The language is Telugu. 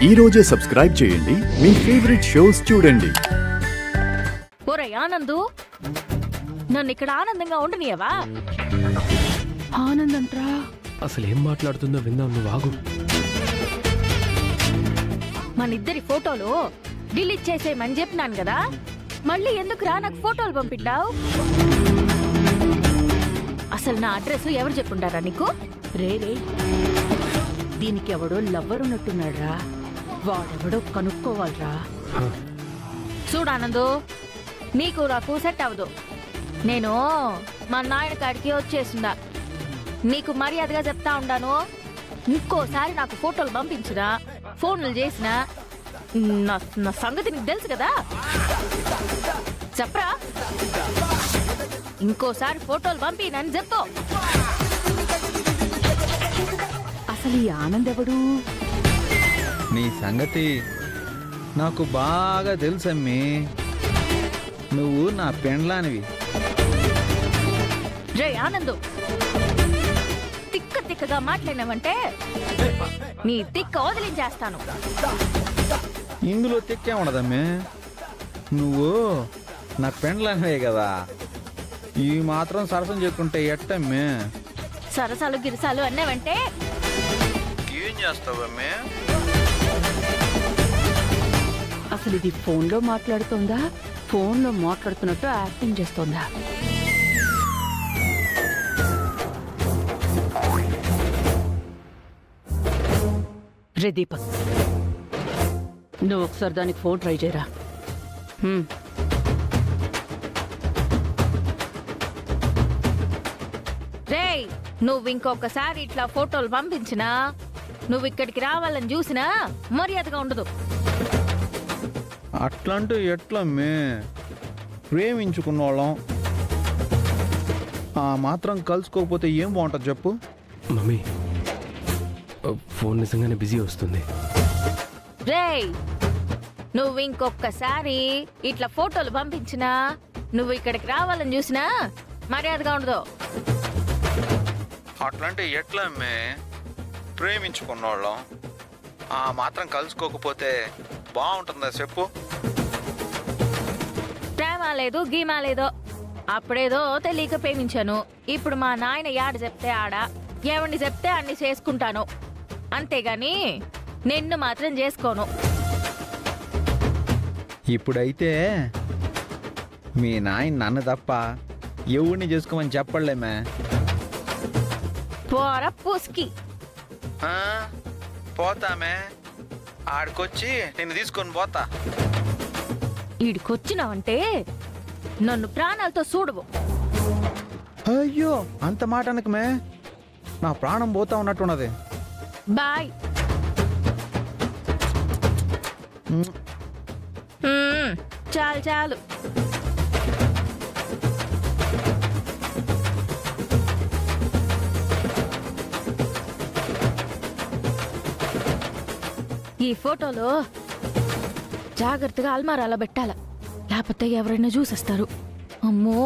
ఈ రోజే సబ్స్క్రైబ్ చేయండి మీ ఫేవరెట్ షోస్ చూడండి. ఒరే ఆనందు, నన్ను ఇక్కడ ఆనందంగా ఉండనియవా? ఆనందంట్రా అసలు ఏం మాట్లాడుతుందో విందాం, నువ్వు ఆగు. మన ఇద్దరి ఫోటోలు డిలీట్ చేసేయమని చెప్పినాను కదా, మళ్ళీ ఎందుకురా నాకు ఫోటోలు పంపిండావు? అసలు నా అడ్రస్ ఎవరు చెప్పుంటారా నీకు? రే దీనికి ఎవడో లవ్వర్ ఉన్నట్టున్నాడ్రా, వాడెవడో కనుక్కోవాలరా. చూడానందు, నీకు నాకు సెట్ అవ్వదు. నేను మా నాయన కాడికి వచ్చేసిందా. నీకు మర్యాదగా చెప్తా ఉండాను, ఇంకోసారి నాకు ఫోటోలు పంపించినా ఫోన్లు చేసినా నా సంగతి నీకు తెలుసు కదా. చెప్పరా, ఇంకోసారి ఫోటోలు పంపినని చెప్తా. అసలు ఈ ఆనంద్ ఎవడు? నీ సంగతి నాకు బాగా తెలుసమ్మి. నువ్వు నా పెండ్లానివి. రే ఆనందు, తిక్క తిక్కగా మాట్లాడినావంటే నీ తిక్క వదిలించేస్తాను. ఇందులో తిక్కే ఉండదమ్మి, నువ్వు నా పెండ్లానివే కదా. ఈ మాత్రం సరసం చెప్పుకుంటే ఎట్టమ్మి? సరసాలు గిరసాలు అన్నావంటే ఏం చేస్తావమ్మి? అసలు ఇది ఫోన్లో మాట్లాడుతోందా, ఫోన్లో మాట్లాడుతున్నట్టు యాక్టింగ్ చేస్తోందా? రే దీపక్, నువ్వు ఒకసారి దానికి ఫోన్ ట్రై చేయరా. రేయ్, నువ్వు ఇంకొకసారి ఇట్లా ఫోటోలు పంపించినా, నువ్వు ఇక్కడికి రావాలని చూసినా మర్యాదగా ఉండదు. అట్లంటూ ఎట్లమ్మి? ప్రేమించుకున్న వాళ్ళం ఆ మాత్రం కలుసుకోకపోతే ఏం బాగుంటుంది చెప్పు? మమ్మీ, ఫోన్ నిజంగానే బిజీ వస్తుంది. రేయ్, నువ్వు ఇంకొకసారి ఇట్లా ఫోటోలు పంపించినా, నువ్వు ఇక్కడికి రావాలని చూసినా మర్యాదగా ఉండదు. అట్లంటే ఎట్లమ్మి? ప్రేమించుకున్న వాళ్ళం ఆ మాత్రం కలుసుకోకపోతే బాగుంటుందా చెప్పు? ప్రేమ లేదు గీమా లేదో, అప్పుడేదో తెలియక ప్రేమించాను. ఇప్పుడు మా నాయన యాడ చెప్తే ఆడ, ఎవరిని చెప్తే అన్ని చేసుకుంటాను, అంతేగాని నిన్ను మాత్రం చేసుకోను. ఇప్పుడైతే మీ నాయన నన్ను తప్ప ఎవరిని చేసుకోమని చెప్పలేమే. పోరా పూస్కి. పోతామే, ఆడికొచ్చి నిన్ను తీసుకొని పోతా. ఈడికొచ్చినావంటే నన్ను ప్రాణాలతో చూడవు. అయ్యో, అంత మాట అనకమే, నా ప్రాణం పోతా ఉన్నట్టున్నది. బాయ్. చాలు చాలు. ఈ ఫోటోలో జాగ్రత్తగా అల్మారాలో పెట్టాల, లేకపోతే ఎవరైనా చూసేస్తారు. అమ్మో.